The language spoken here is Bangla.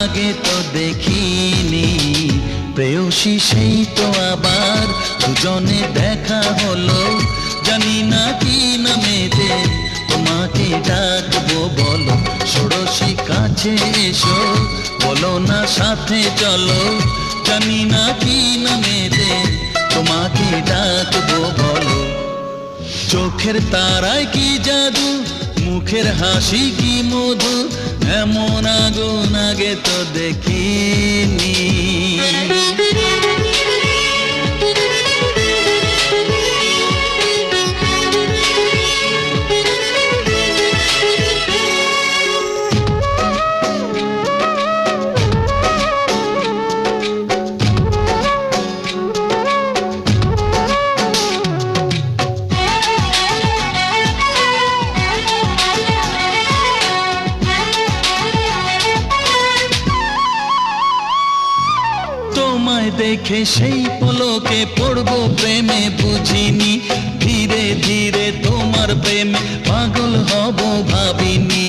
আগে তো দেখিনি প্রেয়সী, সেই তো আবার দুজনে দেখা হলো। জানি না কি নামেতে তোমাকে ডাকবো, বলো ষোড়শী কাছে এসো, বলো না সাথে চলো। জানি না কি নামেতে তোমাকে ডাকবো, বলো। চোখের তারায় কি জাদু, মুখের হাসি কি মধু, এমন আগুন আগে তো দেখিনি। তোমায় দেখে সেই পলকে পড়বো প্রেমে, বুঝিনি ধীরে ধীরে তোমার প্রেমে